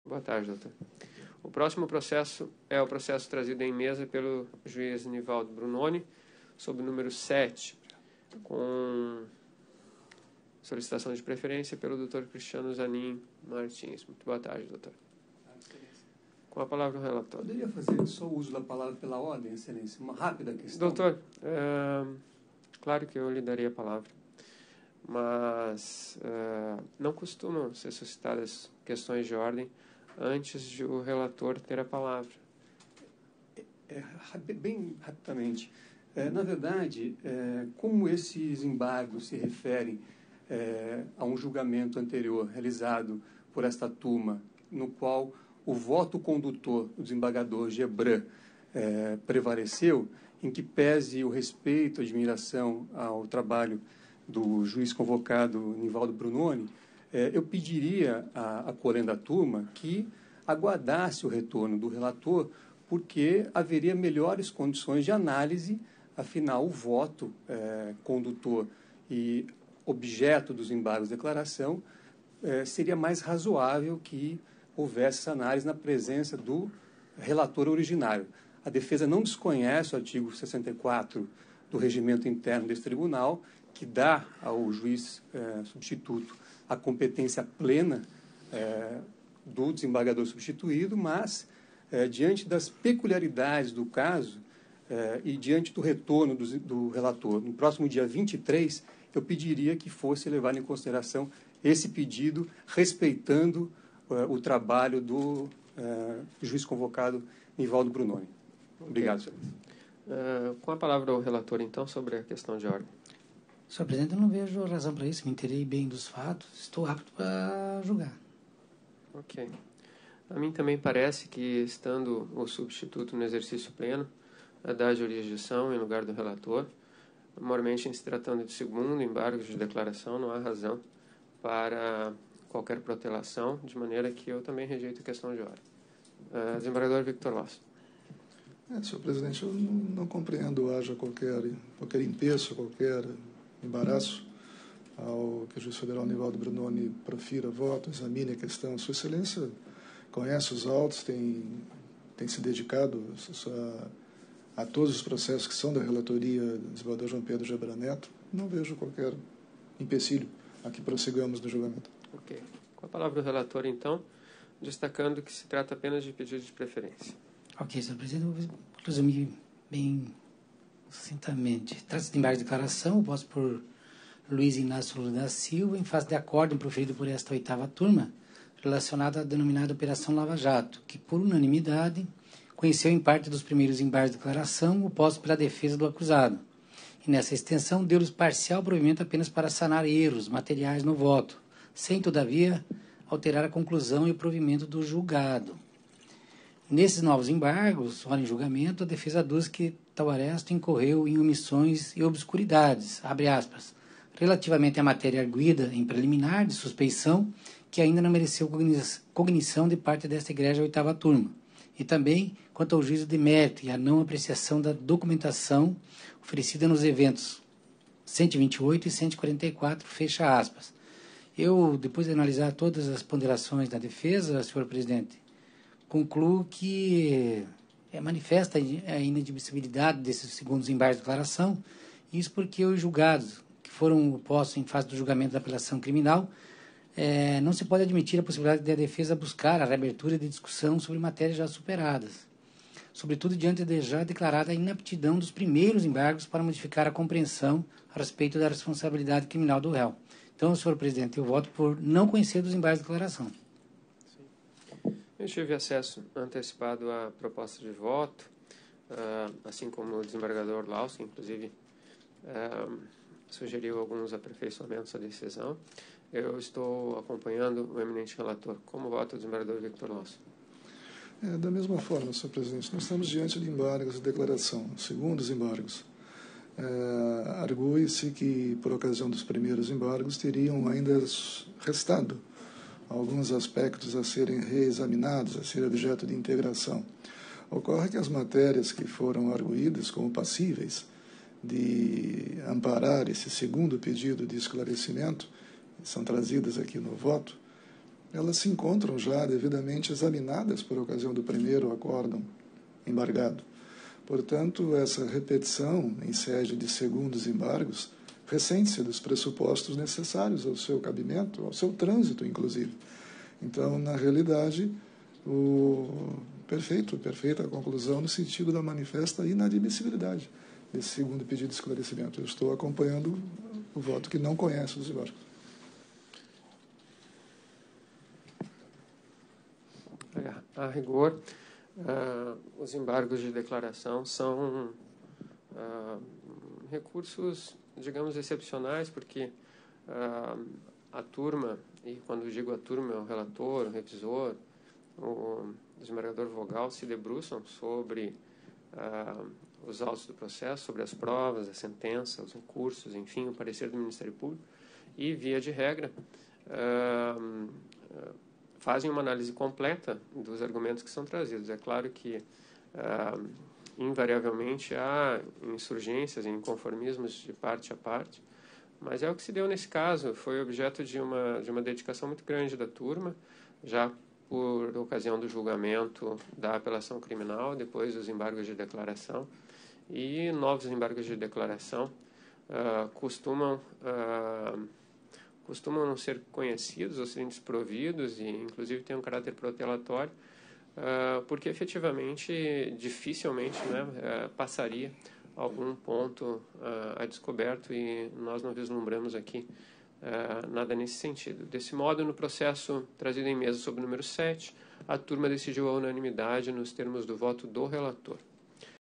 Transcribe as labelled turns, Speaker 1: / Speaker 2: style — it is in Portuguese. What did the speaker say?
Speaker 1: Boa tarde, doutor. O próximo processo é o processo trazido em mesa pelo juiz Nivaldo Brunoni, sob o número 7, com solicitação de preferência pelo doutor Cristiano Zanin Martins. Muito boa tarde, doutor. Com a palavra o relator.
Speaker 2: Poderia fazer só o uso da palavra pela ordem, excelência? Uma rápida questão.
Speaker 1: Doutor, claro que eu lhe daria a palavra, mas não costumam ser suscitadas questões de ordem antes de o relator ter a palavra.
Speaker 2: Bem rapidamente. Na verdade, como esses embargos se referem a um julgamento anterior realizado por esta turma, no qual o voto condutor do desembargador Gebran prevaleceu, em que pese o respeito, a admiração ao trabalho do juiz convocado Nivaldo Brunoni, eu pediria à corrente da turma que aguardasse o retorno do relator, porque haveria melhores condições de análise. Afinal, o voto condutor e objeto dos embargos de declaração seria mais razoável que houvesse essa análise na presença do relator originário. A defesa não desconhece o artigo 64 do regimento interno desse tribunal, que dá ao juiz substituto a competência plena do desembargador substituído, mas, diante das peculiaridades do caso e diante do retorno do relator, no próximo dia 23, eu pediria que fosse levado em consideração esse pedido, respeitando o trabalho do juiz convocado Nivaldo Brunoni. Obrigado, senhor.
Speaker 1: Com a palavra o relator, então, sobre a questão de ordem.
Speaker 3: Senhor presidente, eu não vejo razão para isso, me inteirei bem dos fatos, estou apto para julgar.
Speaker 1: Ok. A mim também parece que, estando o substituto no exercício pleno da jurisdição em lugar do relator, moralmente, em se tratando de segundo embargo de declaração, não há razão para qualquer protelação, de maneira que eu também rejeito a questão de ordem. Desembargador Victor Loss.
Speaker 4: Senhor presidente, eu não compreendo haja qualquer empeço, qualquer embaraço ao que o juiz federal Nivaldo Brunoni profira voto, examine a questão. Sua Excelência conhece os autos, tem se dedicado a todos os processos que são da relatoria do desembargador João Pedro Gebran Neto. Não vejo qualquer empecilho a que prossigamos no julgamento.
Speaker 1: Ok. Com a palavra o relator, então, destacando que se trata apenas de pedido de preferência.
Speaker 3: Ok, senhor presidente, eu vou resumir bem sucintamente. Trata-se de embargo de declaração, posto por Luiz Inácio Lula da Silva, em face de acórdão proferido por esta 8ª turma, relacionado à denominada Operação Lava Jato, que, por unanimidade, conheceu em parte dos primeiros embargos de declaração opostos pela defesa do acusado, e nessa extensão deu-lhes parcial provimento apenas para sanar erros materiais no voto, sem, todavia, alterar a conclusão e o provimento do julgado. Nesses novos embargos, ora em julgamento, a defesa aduz que tal aresto incorreu em omissões e obscuridades, abre aspas, relativamente à matéria arguida em preliminar de suspeição, que ainda não mereceu cognição de parte desta igreja 8ª turma, e também quanto ao juízo de mérito e à não apreciação da documentação oferecida nos eventos 128 e 144, fecha aspas. Eu, depois de analisar todas as ponderações da defesa, senhor presidente, concluo que é manifesta a inadmissibilidade desses segundos embargos de declaração, isso porque os julgados que foram postos em face do julgamento da apelação criminal, não se pode admitir a possibilidade da defesa buscar a reabertura de discussão sobre matérias já superadas, sobretudo diante de já declarada a inaptidão dos primeiros embargos para modificar a compreensão a respeito da responsabilidade criminal do réu. Então, senhor presidente, eu voto por não conhecer dos embargos de declaração.
Speaker 1: Eu tive acesso antecipado à proposta de voto, assim como o desembargador Lausen, inclusive, sugeriu alguns aperfeiçoamentos à decisão. Eu estou acompanhando o eminente relator. Como vota o desembargador Victor Lausen?
Speaker 4: Da mesma forma, senhor presidente, nós estamos diante de embargos de declaração, segundos embargos. Argui-se que, por ocasião dos primeiros embargos, teriam ainda restado alguns aspectos a serem reexaminados, a serem objeto de integração. Ocorre que as matérias que foram arguídas como passíveis de amparar esse segundo pedido de esclarecimento, são trazidas aqui no voto, elas se encontram já devidamente examinadas por ocasião do primeiro acórdão embargado. Portanto, essa repetição em sede de segundos embargos ressente-se dos pressupostos necessários ao seu cabimento, ao seu trânsito, inclusive. Então, na realidade, perfeita a conclusão no sentido da manifesta inadmissibilidade desse segundo pedido de esclarecimento. Eu estou acompanhando o voto que não conhece os embargos.
Speaker 1: A rigor, os embargos de declaração são recursos, digamos, excepcionais, porque a turma, e quando digo a turma, é o relator, o revisor, o desembargador vogal, se debruçam sobre os autos do processo, sobre as provas, a sentença, os recursos, enfim, o parecer do Ministério Público, e, via de regra, fazem uma análise completa dos argumentos que são trazidos. É claro que, invariavelmente, há insurgências e inconformismos de parte a parte, mas é o que se deu nesse caso. Foi objeto de uma dedicação muito grande da turma, já por ocasião do julgamento da apelação criminal, depois dos embargos de declaração, e novos embargos de declaração costumam não ser conhecidos ou serem desprovidos, e inclusive tem um caráter protelatório, porque efetivamente, dificilmente, passaria algum ponto a descoberto, e nós não vislumbramos aqui nada nesse sentido. Desse modo, no processo trazido em mesa sob o número 7, a turma decidiu a unanimidade nos termos do voto do relator.